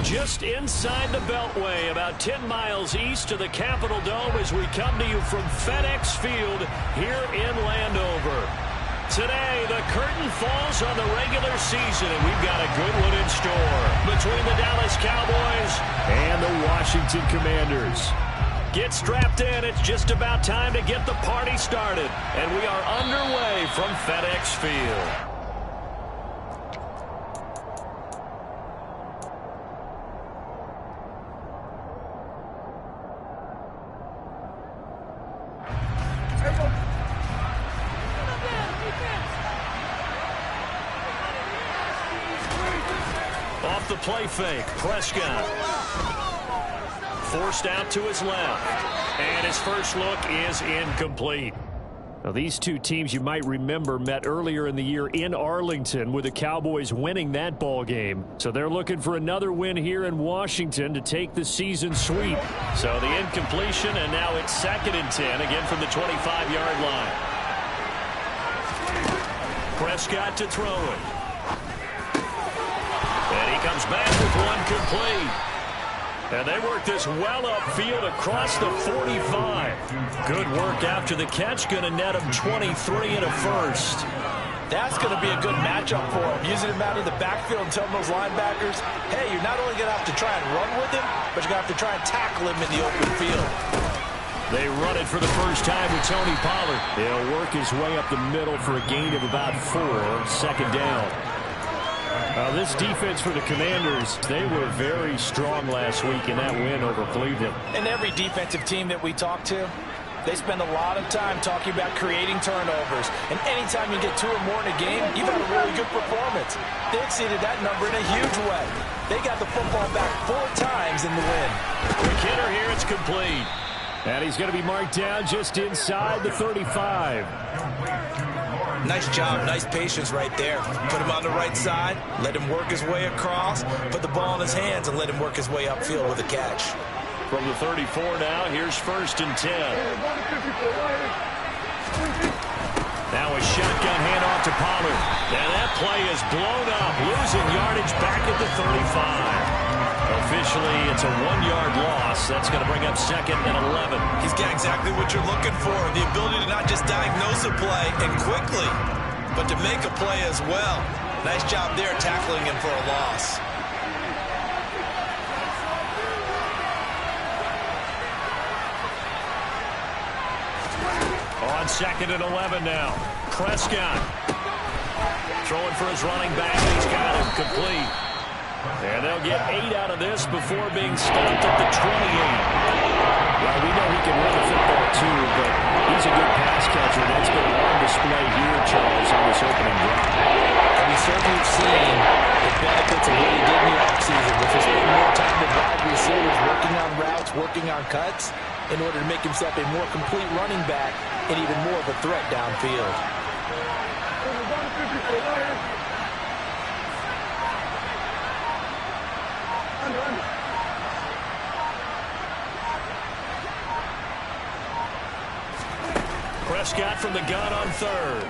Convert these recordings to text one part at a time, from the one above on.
Just inside the Beltway, about 10 miles east of the Capitol Dome as we come to you from FedEx Field here in Landover. Today, the curtain falls on the regular season, and we've got a good one in store between the Dallas Cowboys and the Washington Commanders. Get strapped in. It's just about time to get the party started, and we are underway from FedEx Field. Off the play fake, Prescott. Forced out to his left. And his first look is incomplete. Now, these two teams, you might remember, met earlier in the year in Arlington with the Cowboys winning that ball game. So they're looking for another win here in Washington to take the season sweep. So the incompletion, and now it's 2nd and 10, again from the 25-yard line. Prescott to throw it. And he comes back with one complete. And they work this well upfield across the 45. Good work after the catch. Going to net him 23 and a first. That's going to be a good matchup for him. Using him out of the backfield and telling those linebackers, hey, you're not only going to have to try and run with him, but you're going to have to try and tackle him in the open field. They run it for the first time with Tony Pollard. He'll work his way up the middle for a gain of about 4. 2nd down. This defense for the Commanders, they were very strong last week in that win over Cleveland. And every defensive team that we talk to, they spend a lot of time talking about creating turnovers. And anytime you get 2 or more in a game, you've had a really good performance. They exceeded that number in a huge way. They got the football back 4 times in the win. Quick hitter here, it's complete. And he's going to be marked down just inside the 35. Nice job, nice patience right there. Put him on the right side, let him work his way across, put the ball in his hands, and let him work his way upfield with a catch. From the 34 now, here's 1st and 10. Now a shotgun handoff to Pollard. And that play is blown up, losing yardage back at the 35. Officially, it's a 1-yard loss. That's going to bring up 2nd and 11. He's got exactly what you're looking for, the ability to not just diagnose a play and quickly, but to make a play as well. Nice job there tackling him for a loss. On 2nd and 11 now. Prescott throwing for his running back. He's got him complete. And they'll get 8 out of this before being stopped at the 28. Well, we know he can run the football too, but he's a good pass catcher. That's been on display here, Charles, on this opening drive. And we certainly have seen the benefits of what he did in the offseason, which is spending more time with wide receivers, working on routes, working on cuts, in order to make himself a more complete running back and even more of a threat downfield. Prescott from the gun on 3rd.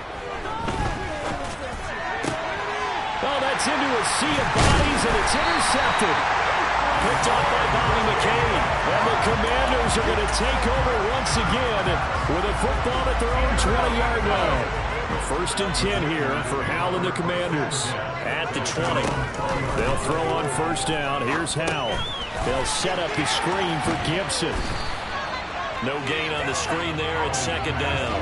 Oh, that's into a sea of bodies, and it's intercepted. Picked off by Bobby McCain. And the Commanders are going to take over once again with a football at their own 20-yard line. 1st and 10 here for Howell and the Commanders. At the 20. They'll throw on 1st down. Here's Howell. They'll set up the screen for Gibson. No gain on the screen there at 2nd down.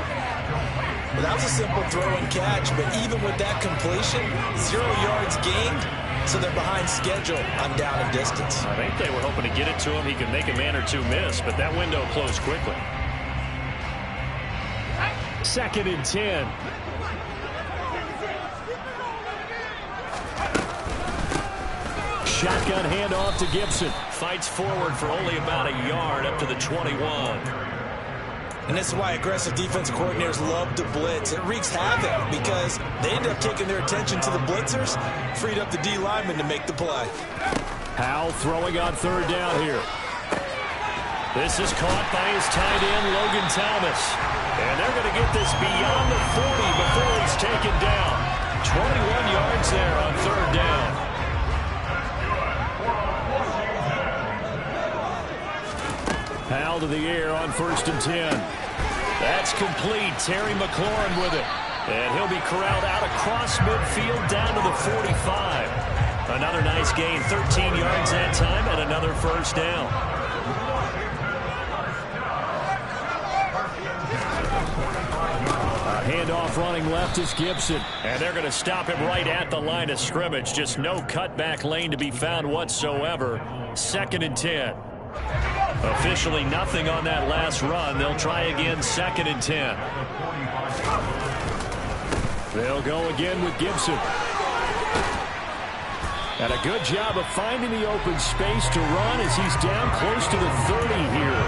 Well, that was a simple throw and catch, but even with that completion, 0 yards gained, so they're behind schedule on down and distance. I think they were hoping to get it to him. He could make a man or 2 miss, but that window closed quickly. 2nd and 10. Shotgun handoff to Gibson. Fights forward for only about a yard up to the 21. And this is why aggressive defensive coordinators love to blitz. It wreaks havoc because they end up taking their attention to the blitzers, freed up the D lineman to make the play. Howell throwing on 3rd down here. This is caught by his tight end, Logan Thomas. And they're going to get this beyond the 40 before he's taken down. 21 yards there on 3rd down. Powell to the air on 1st and 10. That's complete. Terry McLaurin with it. And he'll be corralled out across midfield down to the 45. Another nice gain, 13 yards that time, and another first down. A handoff running left is Gibson. And they're going to stop him right at the line of scrimmage. Just no cutback lane to be found whatsoever. 2nd and 10. Officially nothing on that last run. They'll try again, 2nd and 10. They'll go again with Gibson. And a good job of finding the open space to run as he's down close to the 30 here.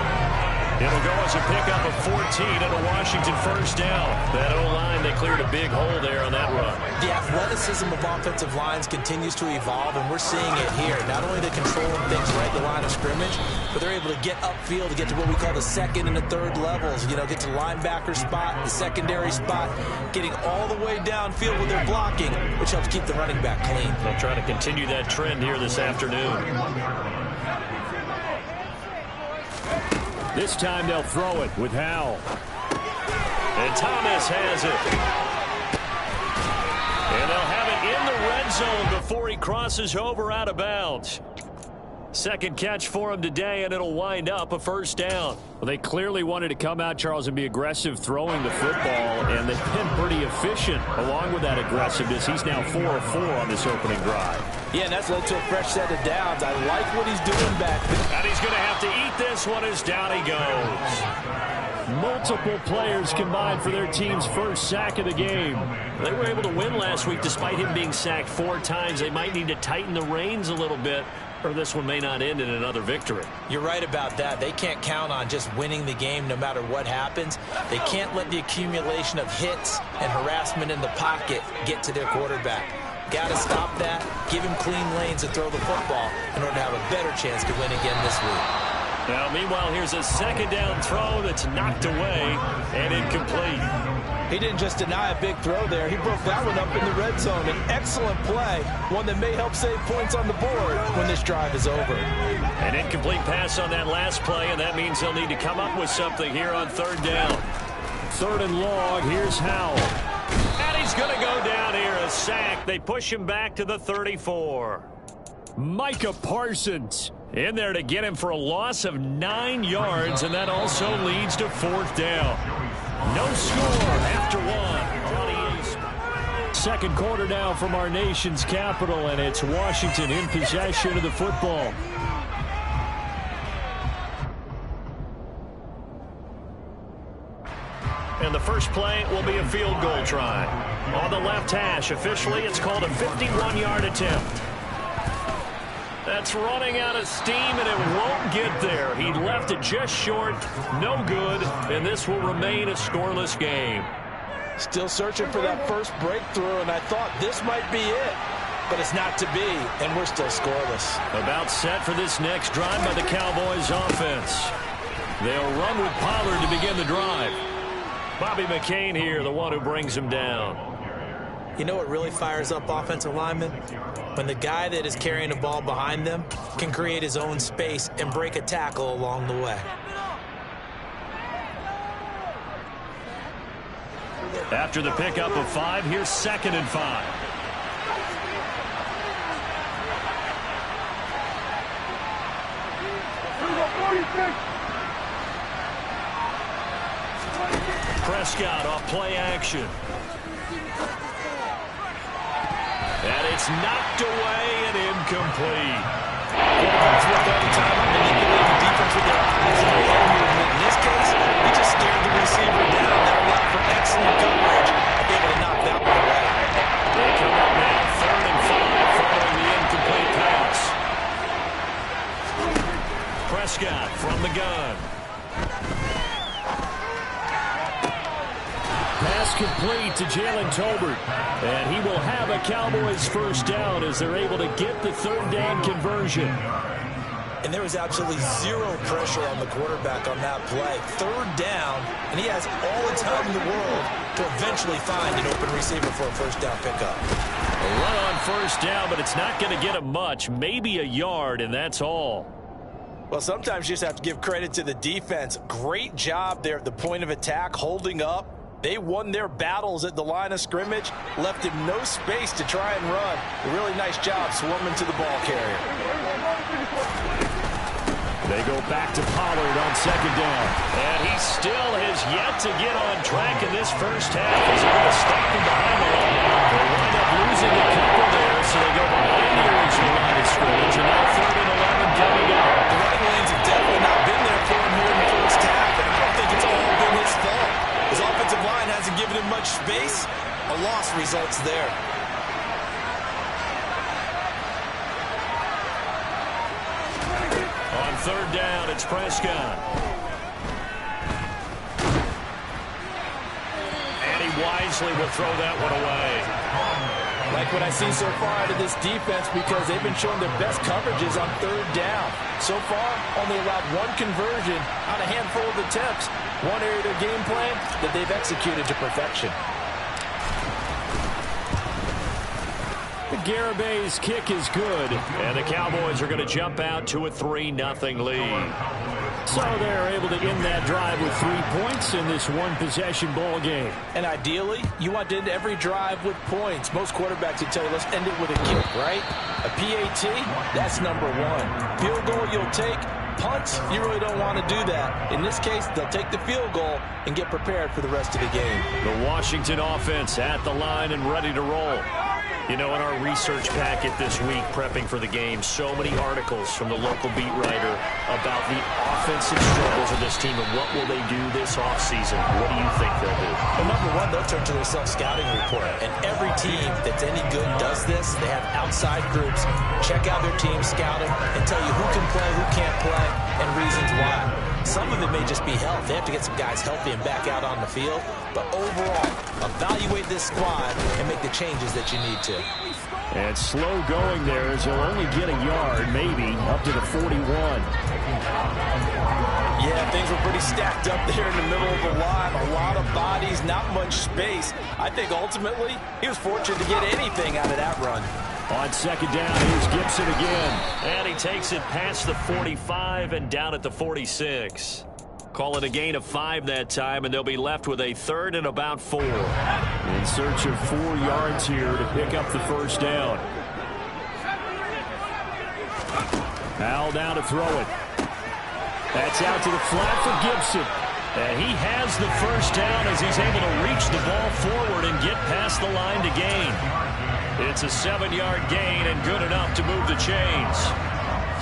It'll go as a pickup of 14 and a Washington first down. That O-line, they cleared a big hole there on that run. The athleticism of offensive lines continues to evolve, and we're seeing it here. Not only to controlling things right at the line of scrimmage, but they're able to get upfield to get to what we call the 2nd and the 3rd levels. You know, get to the linebacker spot, the secondary spot, getting all the way downfield with their blocking, which helps keep the running back clean. They'll try to continue that trend here this afternoon. This time they'll throw it with Howell. And Thomas has it. And they'll have it in the red zone before he crosses over out of bounds. Second catch for him today, and it'll wind up a first down. Well, they clearly wanted to come out, Charles, and be aggressive throwing the football, and they've been pretty efficient along with that aggressive,ness. He's now 4 of 4 on this opening drive. Yeah, and that's led to a fresh set of downs. I like what he's doing back there. And he's going to have to eat this one as down he goes. Multiple players combined for their team's first sack of the game. They were able to win last week despite him being sacked 4 times. They might need to tighten the reins a little bit, or this one may not end in another victory. You're right about that. They can't count on just winning the game no matter what happens. They can't let the accumulation of hits and harassment in the pocket get to their quarterback. Got to stop that, give him clean lanes to throw the football in order to have a better chance to win again this week. Now, meanwhile, here's a 2nd down throw that's knocked away and incomplete. He didn't just deny a big throw there. He broke that one up in the red zone. An excellent play, one that may help save points on the board when this drive is over. An incomplete pass on that last play, and that means they'll need to come up with something here on 3rd down. 3rd and long, here's Howell. And he's going to go down here, a sack. They push him back to the 34. Micah Parsons in there to get him for a loss of 9 yards, and that also leads to 4th down. No score after 1. 2nd quarter now from our nation's capital, and it's Washington in possession of the football. And the first play will be a field goal try. On the left hash, officially it's called a 51-yard attempt. That's running out of steam, and it won't get there. He left it just short, no good, and this will remain a scoreless game. Still searching for that first breakthrough, and I thought this might be it. But it's not to be, and we're still scoreless. About set for this next drive by the Cowboys offense. They'll run with Pollard to begin the drive. Bobby McCain here, the one who brings him down. You know what really fires up offensive linemen? When the guy that is carrying the ball behind them can create his own space and break a tackle along the way. After the pickup of 5, here's 2nd and 5. Prescott off play action. And it's knocked away and incomplete. Quarterbacks work all the time on manipulating the defense with their eyes and their head movement. In this case, he just stared the receiver down. That allowed for excellent coverage, able to knock that one away. They come up now 3rd and 5 following the incomplete pass. Prescott from the gun. Pass complete to Jalen Tolbert. And he will have a Cowboys first down as they're able to get the 3rd down conversion. And there was absolutely zero pressure on the quarterback on that play. 3rd down, and he has all the time in the world to eventually find an open receiver for a first down pickup. A run on first down, but it's not going to get him much. Maybe a yard, and that's all. Well, sometimes you just have to give credit to the defense. Great job there at the point of attack, holding up. They won their battles at the line of scrimmage, left him no space to try and run. A really nice job swarming to the ball carrier. They go back to Pollard on second down. And he still has yet to get on track in this first half. He's going to stop him behind the line. They wind up losing a couple there, so they go behind the original line of scrimmage. And now 3rd and 11 coming up. The running lanes have definitely not been there for him here in the first half, and I don't think it's all been his fault. His offensive line hasn't given him much space. A loss results there. On 3rd down, it's Prescott. And he wisely will throw that one away. Like what I see so far out of this defense, because they've been showing their best coverages on 3rd down. So far, only allowed 1 conversion on a handful of attempts. One area of their game plan that they've executed to perfection. Garabay's kick is good, and the Cowboys are going to jump out to a 3-0 lead. So they're able to end that drive with 3 points in this one-possession ball game. And ideally, you want to end every drive with points. Most quarterbacks would tell you, let's end it with a kick, right? A PAT, that's number 1. Field goal you'll take. Punts, you really don't want to do that. In this case, they'll take the field goal and get prepared for the rest of the game. The Washington offense at the line and ready to roll. You know, in our research packet this week, prepping for the game, so many articles from the local beat writer about the offensive struggles of this team and what will they do this offseason. What do you think they'll do? Well, number 1, they'll turn to their self-scouting report. And every team that's any good does this. They have outside groups check out their team, scout them, and tell you who can play, who can't play, and reasons why. Some of it may just be health. They have to get some guys healthy and back out on the field. But overall, evaluate this squad and make the changes that you need to. And slow going there as he'll only get a yard, maybe, up to the 41. Yeah, things were pretty stacked up there in the middle of the line. A lot of bodies, not much space. I think ultimately he was fortunate to get anything out of that run. On second down, here's Gibson again. And he takes it past the 45 and down at the 46. Call it a gain of 5 that time, and they'll be left with a 3rd and about 4. In search of 4 yards here to pick up the first down. Powell down to throw it. That's out to the flat for Gibson. And he has the first down as he's able to reach the ball forward and get past the line to gain. It's a 7-yard gain and good enough to move the chains.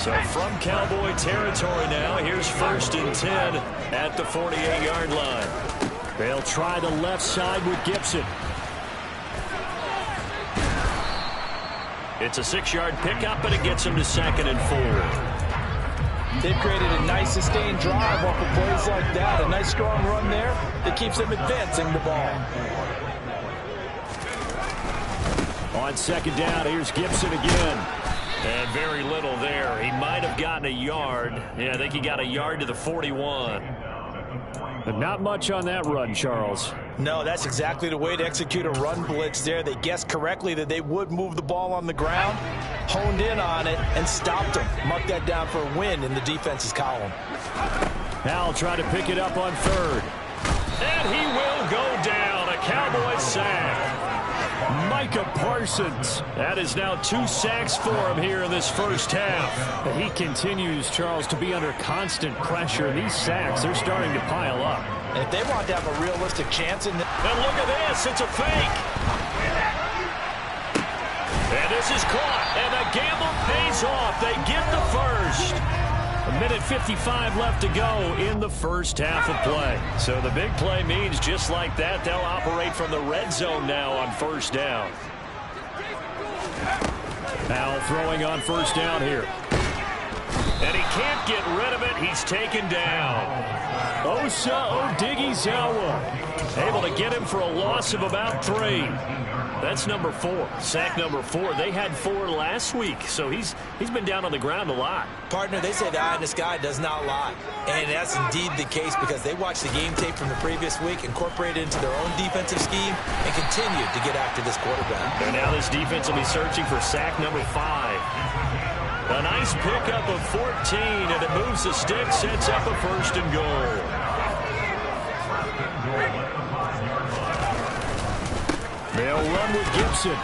So from Cowboy territory now, here's 1st and 10 at the 48-yard line. They'll try the left side with Gibson. It's a 6-yard pickup, but it gets him to 2nd and 4. They've created a nice sustained drive off of plays like that. A nice strong run there that keeps them advancing the ball. On second down, here's Gibson again. And very little there. He might have gotten a yard. Yeah, I think he got a yard to the 41. But not much on that run, Charles. No, that's exactly the way to execute a run blitz there. They guessed correctly that they would move the ball on the ground, honed in on it, and stopped him. Mark that down for a win in the defense's column. Powell trying to pick it up on 3rd. And he will go down. A Cowboy sack. Micah Parsons. That is now 2 sacks for him here in this first half. And he continues, Charles, to be under constant pressure. These sacks, they're starting to pile up. And if they want to have a realistic chance in the... And look at this, it's a fake. And this is caught, and the gamble pays off. They get the first. 1:55 left to go in the first half of play. So the big play means just like that, they'll operate from the red zone now on 1st down. Powell throwing on 1st down here. And he can't get rid of it. He's taken down. Osa Odighizuwa able to get him for a loss of about 3. That's number 4. Sack number 4. They had 4 last week, so he's been down on the ground a lot. Partner, they say the eye in the sky does not lie. And that's indeed the case because they watched the game tape from the previous week, incorporated it into their own defensive scheme, and continued to get after this quarterback. And now this defense will be searching for sack number 5. A nice pickup of 14, and it moves the stick, sets up a 1st and goal. They'll run with Gibson.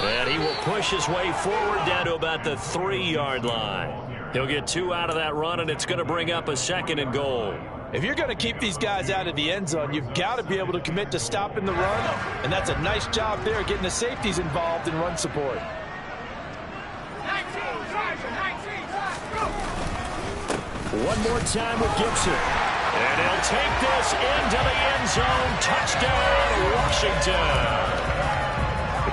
And he will push his way forward down to about the 3-yard line. He'll get 2 out of that run, and it's going to bring up a 2nd and goal. If you're going to keep these guys out of the end zone, you've got to be able to commit to stopping the run, and that's a nice job there getting the safeties involved in run support. One more time with Gibson. And he'll take this into the end zone. Touchdown, Washington.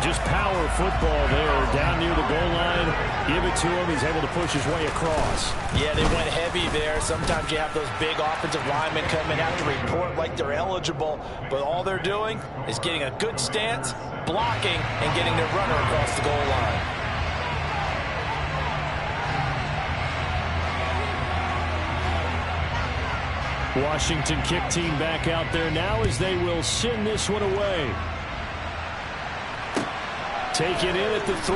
Just power football there down near the goal line. Give it to him. He's able to push his way across. Yeah, they went heavy there. Sometimes you have those big offensive linemen come in, have to report like they're eligible. But all they're doing is getting a good stance, blocking, and getting their runner across the goal line. Washington kick team back out there now as they will send this one away. Taken in at the 3.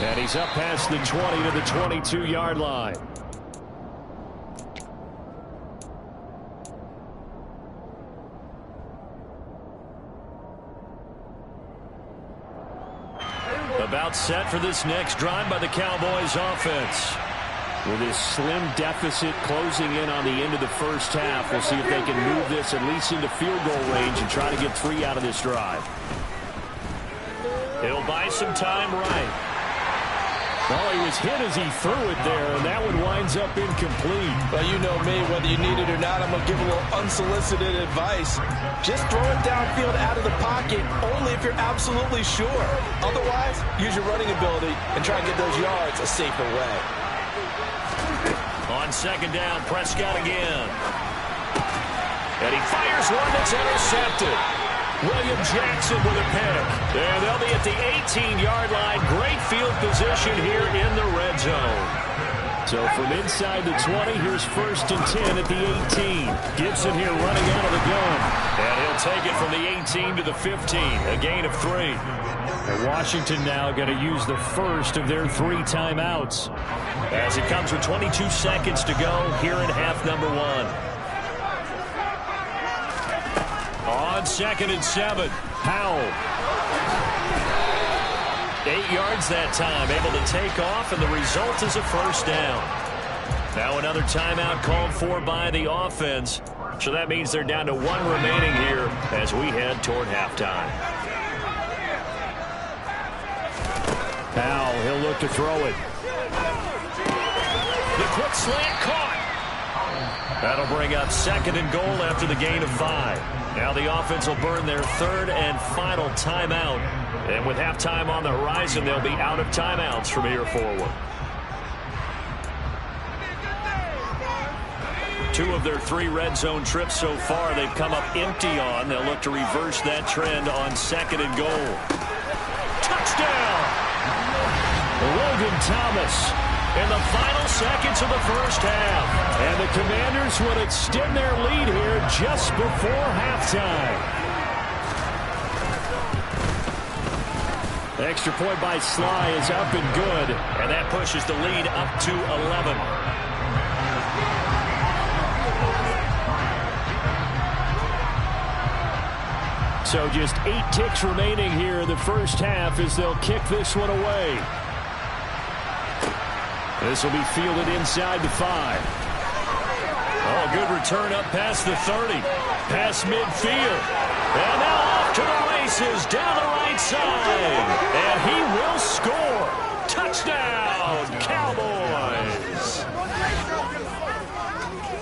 And he's up past the 20 to the 22-yard line. About set for this next drive by the Cowboys offense. With his slim deficit closing in on the end of the first half, we'll see if they can move this at least into field goal range and try to get 3 out of this drive. He'll buy some time right. Well, he was hit as he threw it there, and that one winds up incomplete. Well, you know me, whether you need it or not, I'm going to give a little unsolicited advice. Just throw it downfield out of the pocket, only if you're absolutely sure. Otherwise, use your running ability and try and get those yards a safer way. On 2nd down, Prescott again. And he fires one that's intercepted. William Jackson with a pick. And they'll be at the 18-yard line. Great field position here in the red zone. So from inside the 20, here's 1st and 10 at the 18. Gibson here running out of the gun. And he'll take it from the 18 to the 15. A gain of 3. And Washington now going to use the first of their 3 timeouts. As it comes with 22 seconds to go here in half number 1. On 2nd and 7, Powell. 8 yards that time, able to take off, and the result is a 1st down. Now another timeout called for by the offense. So that means they're down to 1 remaining here as we head toward halftime. Powell, he'll look to throw it. The quick slant caught. That'll bring up 2nd and goal after the gain of 5. Now the offense will burn their 3rd and final timeout. And with halftime on the horizon, they'll be out of timeouts from here forward. 2 of their 3 red zone trips so far, they've come up empty on. They'll look to reverse that trend on 2nd and goal. Touchdown! Logan Thomas in the final seconds of the first half. And the Commanders would extend their lead here just before halftime. The extra point by Sly is up and good. And that pushes the lead up to 11. So just 8 ticks remaining here in the first half as they'll kick this one away. This will be fielded inside the 5. Oh, good return up past the 30. Past midfield. And now off to the races down the right side. And he will score. Touchdown, Cowboys.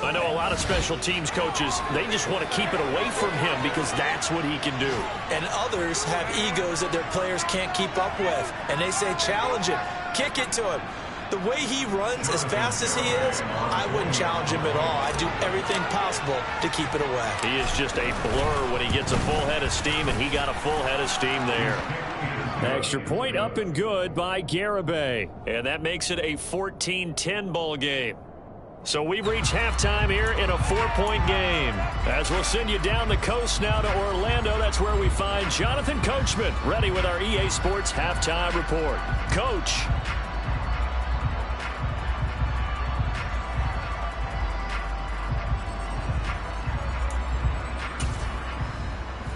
I know a lot of special teams coaches, they just want to keep it away from him because that's what he can do. And others have egos that their players can't keep up with. And they say, challenge him. Kick it to him. The way he runs, as fast as he is, I wouldn't challenge him at all. I'd do everything possible to keep it away. He is just a blur when he gets a full head of steam, and he got a full head of steam there. Extra point up and good by Garibay. And that makes it a 14-10 ball game. So we've reached halftime here in a 4-point game. As we'll send you down the coast now to Orlando, that's where we find Jonathan Coachman, ready with our EA Sports Halftime Report. Coach.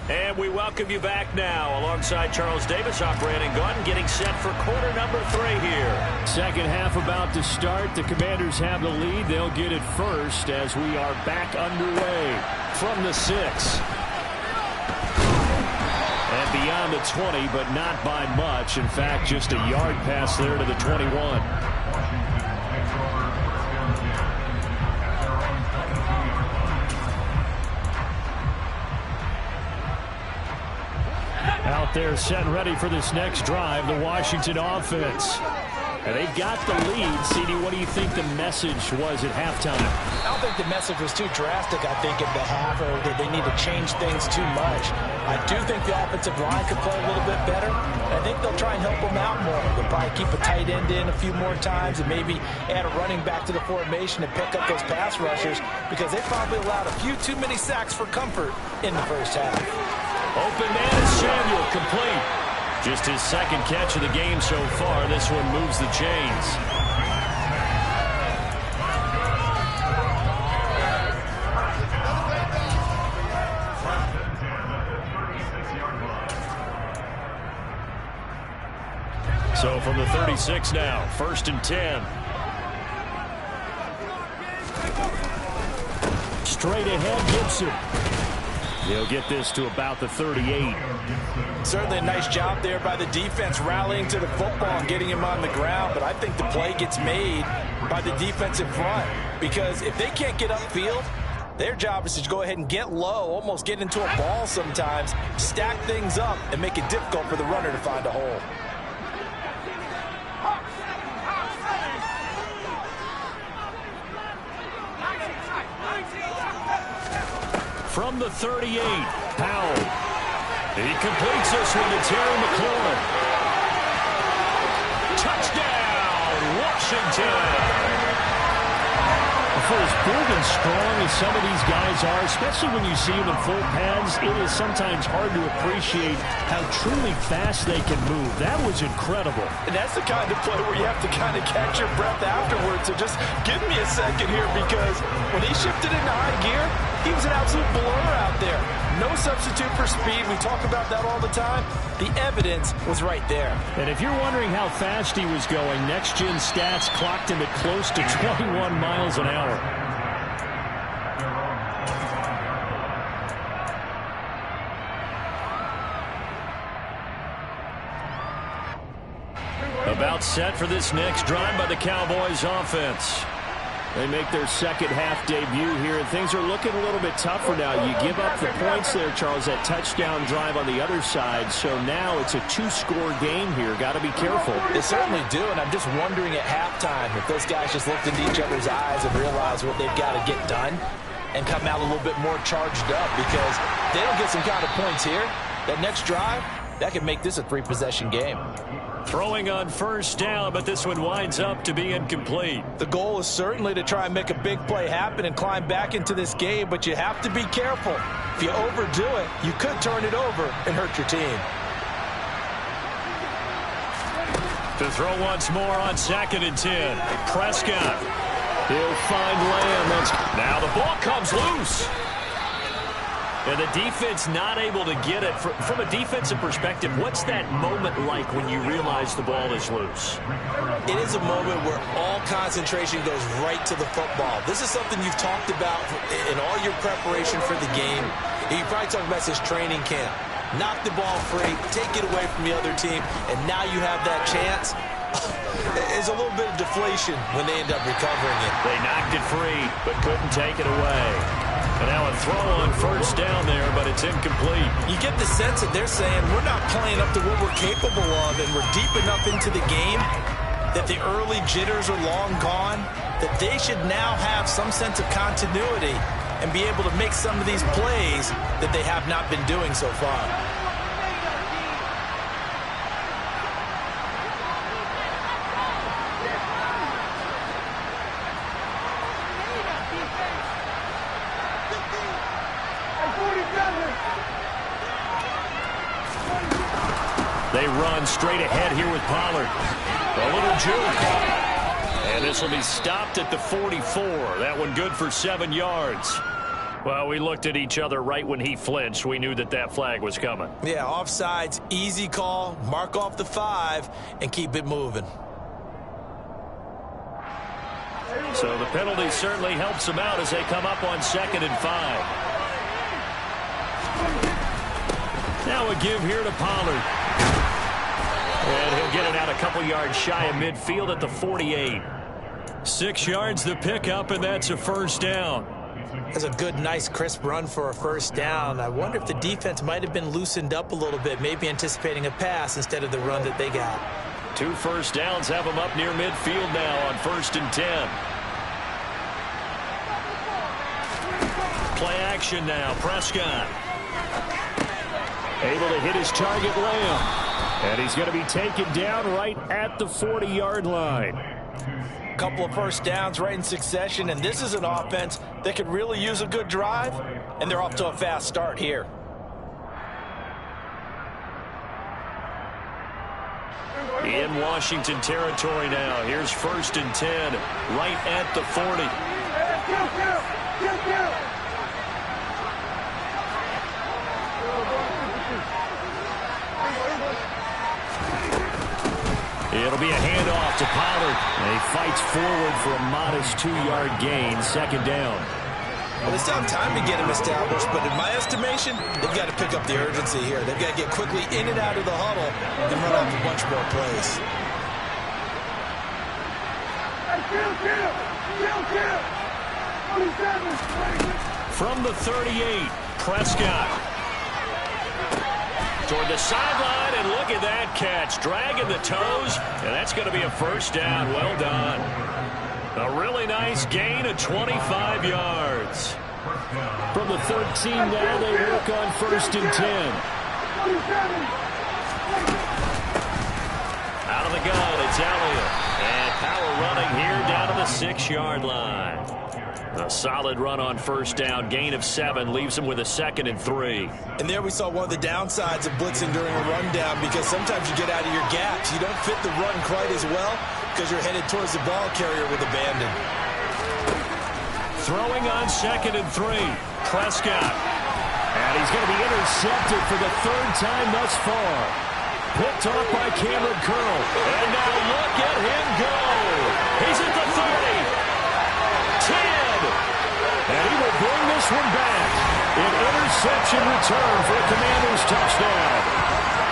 And we welcome you back now alongside Charles Davis, I'm Brandon Gaudin, getting set for quarter number 3 here. Second half about to start. The Commanders have the lead. They'll get it first as we are back underway from the 6. And beyond the 20, but not by much. In fact, just a yard pass there to the 21. Out there set and ready for this next drive, the Washington offense. And they've got the lead. CD, what do you think the message was at halftime? I don't think the message was too drastic, I think, at the half, or that they need to change things too much. I do think the offensive line could play a little bit better. I think they'll try and help them out more. They'll probably keep a tight end in a few more times and maybe add a running back to the formation and pick up those pass rushers, because they probably allowed a few too many sacks for comfort in the first half. Open man is Samuel, complete. Just his second catch of the game so far. This one moves the chains. So from the 36 now, 1st and 10. Straight ahead, Gibson. He'll get this to about the 38. Certainly a nice job there by the defense rallying to the football and getting him on the ground, but I think the play gets made by the defensive front, because if they can't get upfield, their job is to go ahead and get low, almost get into a ball sometimes, stack things up, and make it difficult for the runner to find a hole. From the 38, Powell. He completes this one to Terry McLaurin. Touchdown, Washington! For as big and strong as some of these guys are, especially when you see them in full pads, it is sometimes hard to appreciate how truly fast they can move. That was incredible. And that's the kind of play where you have to kind of catch your breath afterwards. So just give me a second here, because when he shifted into high gear, he was an absolute blur out there. No substitute for speed. We talk about that all the time. The evidence was right there. And if you're wondering how fast he was going, next-gen stats clocked him at close to 21 miles an hour. About set for this next drive by the Cowboys offense. They make their second half debut here, and things are looking a little bit tougher now. You give up the points there, Charles, that touchdown drive on the other side. So now it's a 2-score game here. Got to be careful. They certainly do, and I'm just wondering at halftime if those guys just looked into each other's eyes and realized what they've got to get done and come out a little bit more charged up, because if they don't get some kind of points here, that next drive, that could make this a 3-possession game. Throwing on first down, but this one winds up to be incomplete. The goal is certainly to try and make a big play happen and climb back into this game, but you have to be careful. If you overdo it, you could turn it over and hurt your team. To throw once more on 2nd and 10. Prescott. He'll find Lamb. Now the ball comes loose. And the defense not able to get it. From a defensive perspective, what's that moment like when you realize the ball is loose? It is a moment where all concentration goes right to the football. This is something you've talked about in all your preparation for the game. You probably talked about this training camp. Knock the ball free, take it away from the other team, and now you have that chance. There's a little bit of deflation when they end up recovering it. They knocked it free, but couldn't take it away. And now a throw on first down there, but it's incomplete. You get the sense that they're saying we're not playing up to what we're capable of, and we're deep enough into the game that the early jitters are long gone, that they should now have some sense of continuity and be able to make some of these plays that they have not been doing so far. They run straight ahead here with Pollard. A little juke. And this will be stopped at the 44. That one good for 7 yards. Well, we looked at each other right when he flinched. We knew that that flag was coming. Yeah, offsides, easy call. Mark off the 5 and keep it moving. So the penalty certainly helps them out as they come up on 2nd and 5. Now a give here to Pollard. And he'll get it out a couple yards shy of midfield at the 48. 6 yards the pickup, and that's a first down. That's a good, nice, crisp run for a first down. I wonder if the defense might have been loosened up a little bit, maybe anticipating a pass instead of the run that they got. 2 first downs have them up near midfield now on 1st and 10. Play action now. Prescott able to hit his target, Lamb. And he's going to be taken down right at the 40-yard line. Couple of first downs right in succession, and this is an offense that could really use a good drive, and they're off to a fast start here. In Washington territory now. Here's 1st and 10 right at the 40. It'll be a handoff to Pollard. And he fights forward for a modest 2-yard gain, 2nd down. Well, they still have time to get him established, but in my estimation, they've got to pick up the urgency here. They've got to get quickly in and out of the huddle and run off a bunch more plays. From the 38, Prescott toward the sideline, and look at that catch. Dragging the toes, and that's going to be a first down. Well done. A really nice gain of 25 yards. From the 13 now, they work on 1st and 10. Out of the gun, it's Elliott. And power running here down to the 6-yard line. A solid run on first down, gain of 7, leaves them with a 2nd and 3. And there we saw one of the downsides of blitzing during a rundown, because sometimes you get out of your gaps. You don't fit the run quite as well because you're headed towards the ball carrier with abandon. Throwing on 2nd and 3, Prescott. And he's going to be intercepted for the 3rd time thus far. Picked off by Cameron Curl. And now look at him go. He's at the 30. 10. And he will bring this one back. An interception return for a Commanders touchdown.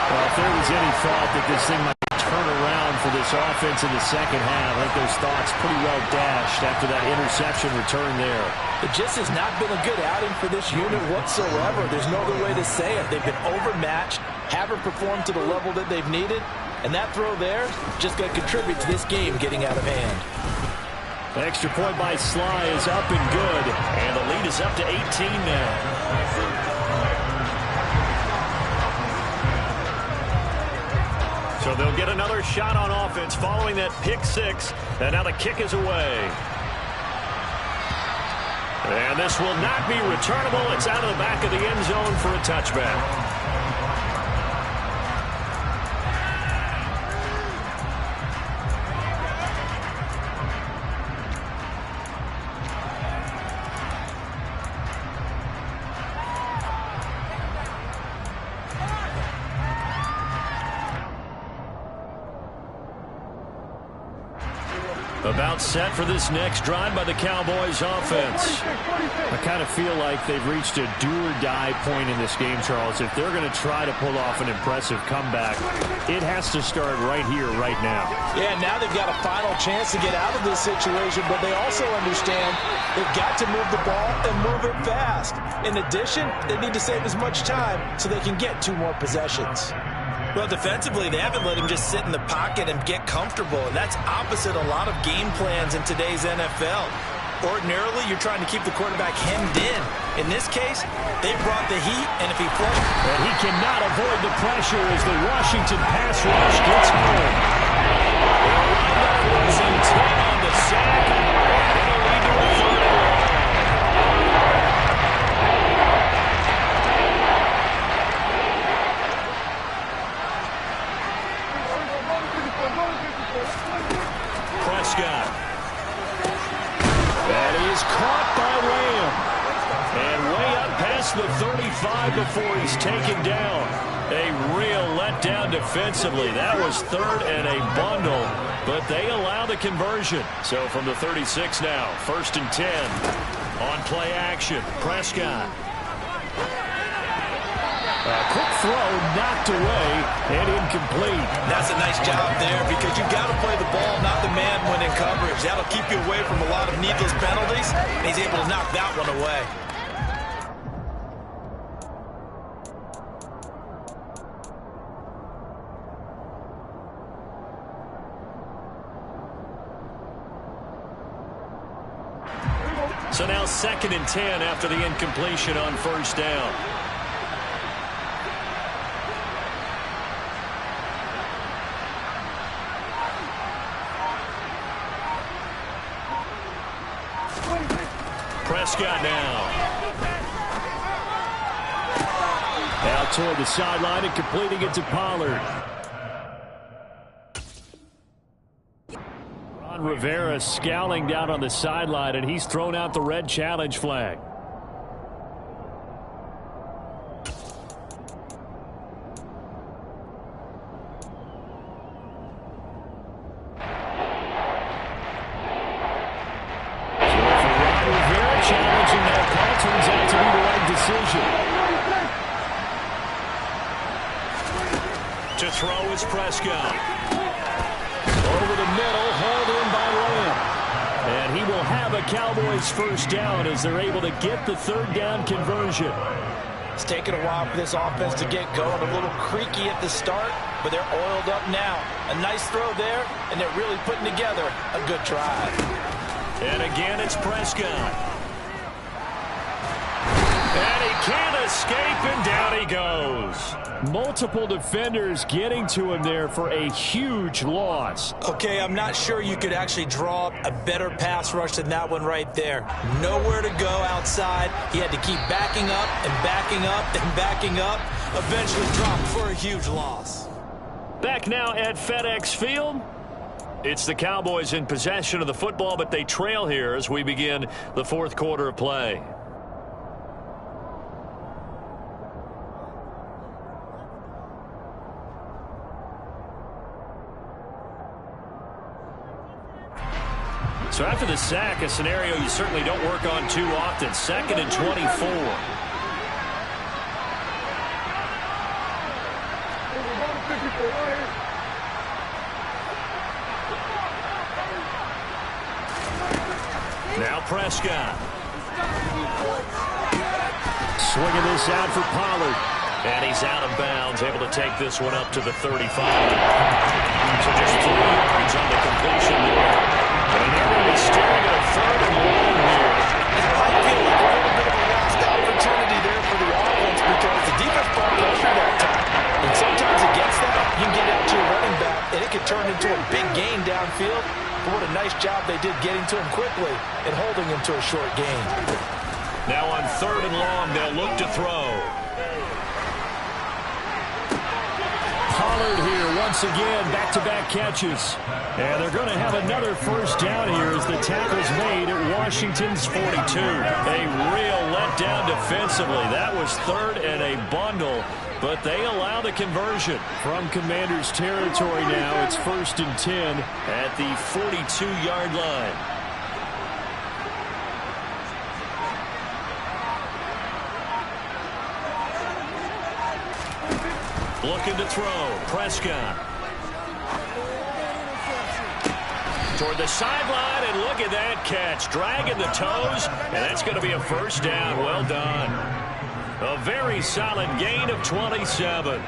Well, if there was any thought that this thing might turn around for this offense in the second half, I think those thoughts pretty well dashed after that interception return there. It just has not been a good outing for this unit whatsoever. There's no other way to say it. They've been overmatched, haven't performed to the level that they've needed, and that throw there just going to contribute to this game getting out of hand. The extra point by Sly is up and good, and the lead is up to 18 now. So they'll get another shot on offense following that pick 6, and now the kick is away. And this will not be returnable. It's out of the back of the end zone for a touchback. About set for this next drive by the Cowboys offense. I kind of feel like they've reached a do-or-die point in this game, Charles. If they're going to try to pull off an impressive comeback, it has to start right here, right now. Yeah, now they've got a final chance to get out of this situation, but they also understand they've got to move the ball and move it fast. In addition, they need to save as much time so they can get 2 more possessions. Well, defensively, they haven't let him just sit in the pocket and get comfortable, and that's opposite a lot of game plans in today's NFL. Ordinarily, you're trying to keep the quarterback hemmed in. In this case, they brought the heat, and if he flushed... And he cannot avoid the pressure as the Washington pass rush gets home. They'll wind up losing 10 on the sack, and it'll lead to a 3rd and long. past the 35 before he's taken down. A real letdown defensively. That was third and a bundle, but they allow the conversion. So from the 36 now, 1st and 10. On play action, Prescott. A quick throw knocked away and incomplete. That's a nice job there because you've got to play the ball, not the man when in coverage. That'll keep you away from a lot of needless penalties, and he's able to knock that one away. So now 2nd and 10 after the incompletion on 1st down. Prescott now. Out toward the sideline and completing it to Pollard. Ron Rivera scowling down on the sideline, and he's thrown out the red challenge flag. To throw is Prescott. Over the middle, hauled in by Lamb. And he will have a Cowboys 1st down as they're able to get the 3rd down conversion. It's taken a while for this offense to get going. A little creaky at the start, but they're oiled up now. A nice throw there, and they're really putting together a good drive. And again, it's Prescott. And he can't escape, and down he goes. Multiple defenders getting to him there for a huge loss. Okay, I'm not sure you could actually draw up a better pass rush than that one right there. Nowhere to go outside. He had to keep backing up and backing up and backing up. Eventually dropped for a huge loss. Back now at FedEx Field. It's the Cowboys in possession of the football, but they trail here as we begin the 4th quarter of play. So after the sack, a scenario you certainly don't work on too often. 2nd and 24. Now Prescott. Swinging this out for Pollard. And he's out of bounds, able to take this one up to the 35. So just 3 yards on the completion there. And they're going to be staring at a 3rd and long here. That might feel like a little bit of a lost opportunity there for the offense because the defense brought pressure that time. And sometimes against that, you can get out to a running back, and it can turn into a big gain downfield. But what a nice job they did getting to him quickly and holding him to a short gain. Now on 3rd and long, they'll look to throw. Pollard here once again, back-to-back catches. And they're going to have another 1st down here as the tackle's made at Washington's 42. A real letdown defensively. That was 3rd and a bundle, but they allow the conversion. From Commanders territory now, it's 1st and 10 at the 42-yard line. Looking to throw. Prescott. Toward the sideline, and look at that catch. Dragging the toes, and that's going to be a 1st down. Well done. A very solid gain of 27.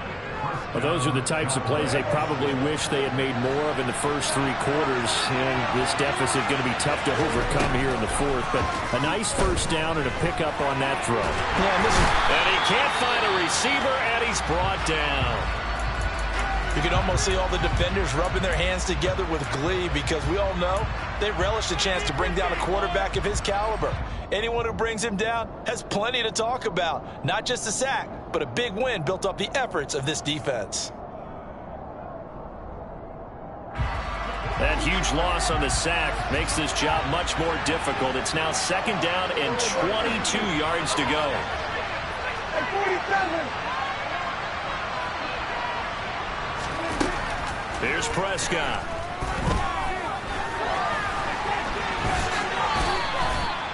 Well, those are the types of plays they probably wish they had made more of in the first 3 quarters. And this deficit going to be tough to overcome here in the 4th. But a nice 1st down and a pickup on that throw. Yeah, and he can't find a receiver, and he's brought down. You can almost see all the defenders rubbing their hands together with glee because we all know they relish the chance to bring down a quarterback of his caliber. Anyone who brings him down has plenty to talk about. Not just a sack, but a big win built up the efforts of this defense. That huge loss on the sack makes this job much more difficult. It's now 2nd down and 22 yards to go. Here's Prescott.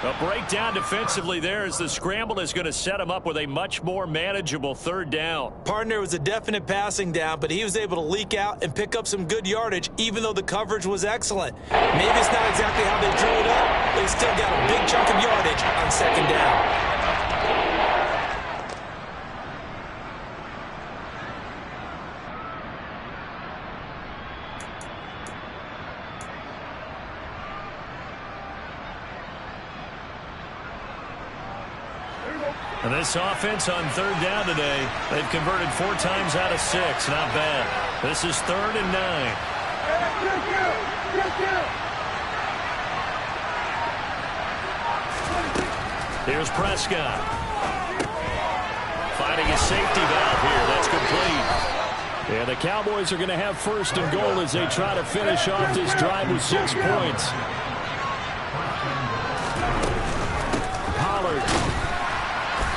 A breakdown defensively there as the scramble is going to set him up with a much more manageable third down. Partner was a definite passing down, but he was able to leak out and pick up some good yardage, even though the coverage was excellent. Maybe it's not exactly how they drew it up, but he still got a big chunk of yardage on second down. And this offense on third down today, they've converted 4 times out of 6. Not bad. This is 3rd and 9. Here's Prescott. Finding a safety valve here. That's complete. And the Cowboys are going to have 1st and goal as they try to finish off this drive with 6 points. Pollard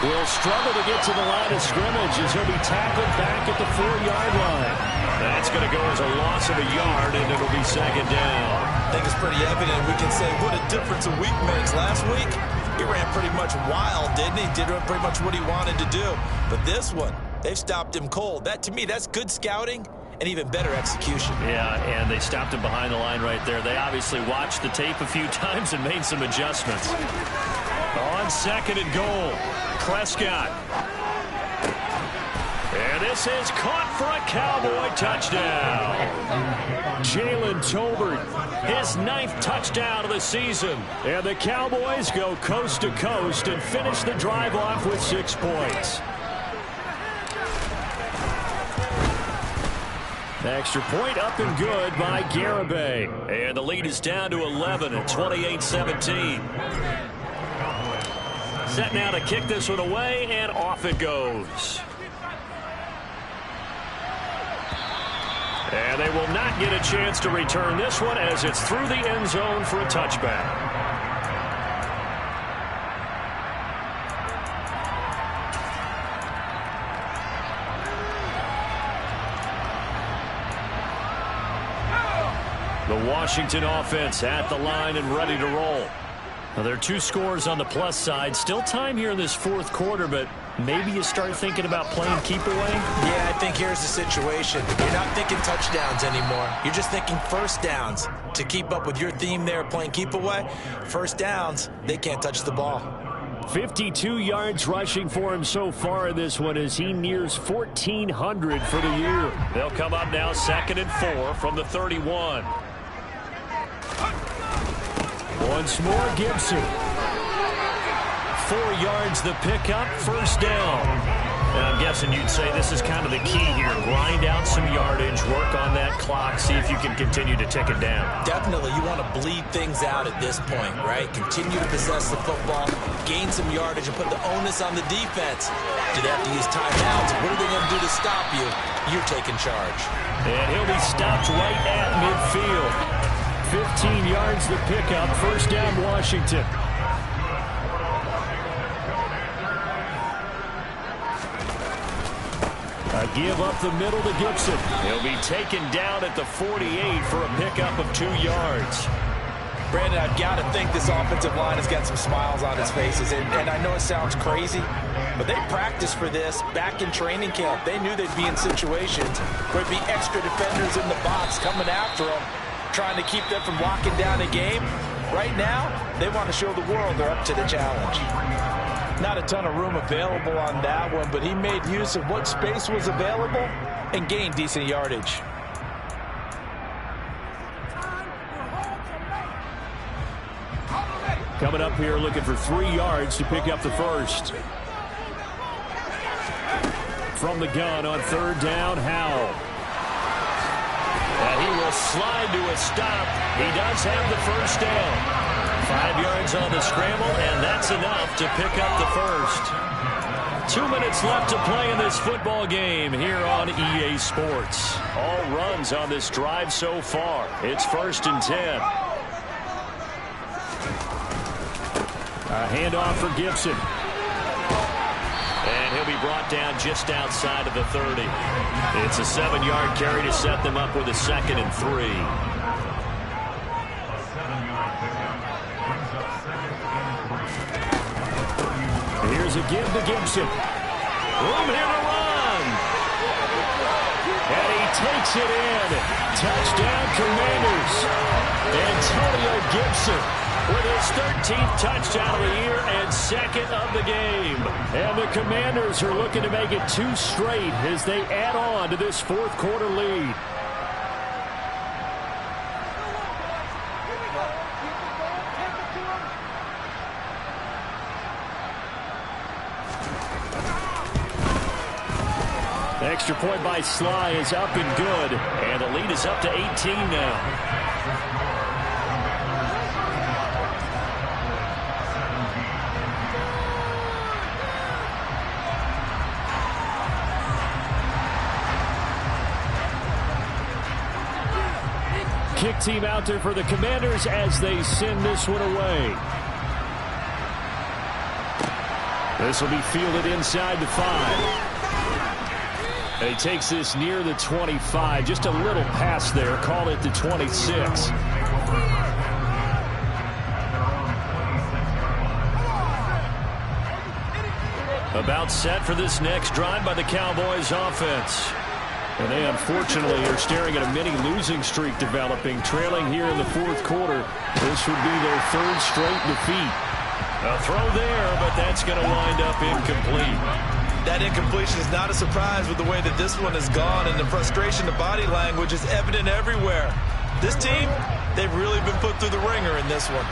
will struggle to get to the line of scrimmage as he'll be tackled back at the 4-yard line. That's going to go as a loss of a yard, and it'll be 2nd down. I think it's pretty evident. We can say what a difference a week makes. Last week, he ran pretty much wild, didn't he? Did pretty much what he wanted to do. But this one, they've stopped him cold. That, to me, that's good scouting and even better execution. Yeah, and they stopped him behind the line right there. They obviously watched the tape a few times and made some adjustments. On 2nd and goal, Prescott. And this is caught for a Cowboy touchdown. Jalen Tolbert, his 9th touchdown of the season. And the Cowboys go coast to coast and finish the drive off with 6 points. Extra point up and good by Garibay. And the lead is down to 11 at 28-17. Set now to kick this one away, and off it goes. And they will not get a chance to return this one as it's through the end zone for a touchback. The Washington offense at the line and ready to roll. Now, there are 2 scores on the plus side. Still time here in this 4th quarter, but maybe you start thinking about playing keep away? Yeah, I think here's the situation. You're not thinking touchdowns anymore. You're just thinking 1st downs. To keep up with your theme there, playing keep away, 1st downs, they can't touch the ball. 52 yards rushing for him so far in this one as he nears 1,400 for the year. They'll come up now 2nd and 4 from the 31. Once more, Gibson. 4 yards the pickup, 1st down. And I'm guessing you'd say this is kind of the key here. Grind out some yardage, work on that clock, see if you can continue to tick it down. Definitely, you want to bleed things out at this point, right? Continue to possess the football, gain some yardage, and put the onus on the defense. Do they have to use timeouts? What are they going to do to stop you? You're taking charge. And he'll be stopped right at midfield. 15 yards the pickup, 1st down Washington. A give up the middle to Gibson. He'll be taken down at the 48 for a pickup of 2 yards. Brandon, I've got to think this offensive line has got some smiles on its faces. And I know it sounds crazy, but they practiced for this back in training camp. They knew they'd be in situations where there'd be extra defenders in the box coming after them, trying to keep them from locking down a game. Right now, they want to show the world they're up to the challenge. Not a ton of room available on that one, but he made use of what space was available and gained decent yardage. Coming up here looking for 3 yards to pick up the 1st. From the gun on 3rd down, Howell. And he will slide to a stop. He does have the 1st down. 5 yards on the scramble, and that's enough to pick up the 1st. 2 minutes left to play in this football game here on EA Sports. All runs on this drive so far. It's 1st and 10. A handoff for Gibson. And he'll be brought down just outside of the 30. It's a 7-yard carry to set them up with a 2nd and 3. Here's a give to Gibson. Room here to run. And he takes it in. Touchdown, Commanders. Antonio Gibson with his 13th touchdown of the year and 2nd of the game. And the Commanders are looking to make it 2 straight as they add on to this 4th quarter lead. Extra point by Sly is up and good, and the lead is up to 18 now. Kick team out there for the Commanders as they send this one away. This will be fielded inside the 5. And he takes this near the 25. Just a little pass there. Call it the 26. About set for this next drive by the Cowboys offense. And they unfortunately are staring at a mini losing streak developing, trailing here in the 4th quarter. This would be their 3rd straight defeat. A throw there, but that's going to wind up incomplete. That incompletion is not a surprise with the way that this one has gone, and the frustration, the body language is evident everywhere. This team, they've really been put through the ringer in this one.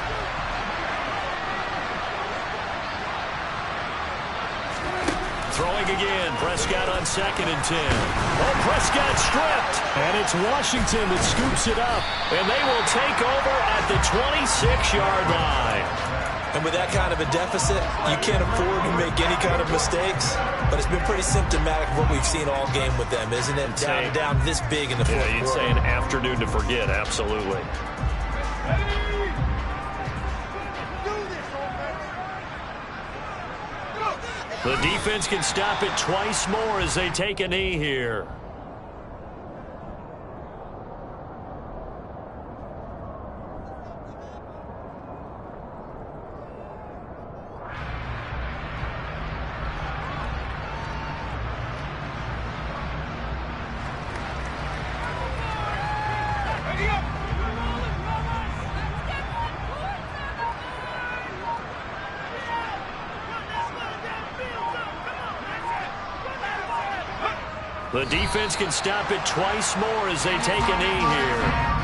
Throwing again, Prescott on 2nd and 10. Oh, Prescott stripped. And it's Washington that scoops it up, and they will take over at the 26-yard line. And with that kind of a deficit, you can't afford to make any kind of mistakes. But it's been pretty symptomatic of what we've seen all game with them, isn't it? Down this big in the 4th quarter. You'd say an afternoon to forget, absolutely. The defense can stop it twice more as they take a knee here. The defense can stop it twice more as they take a knee here.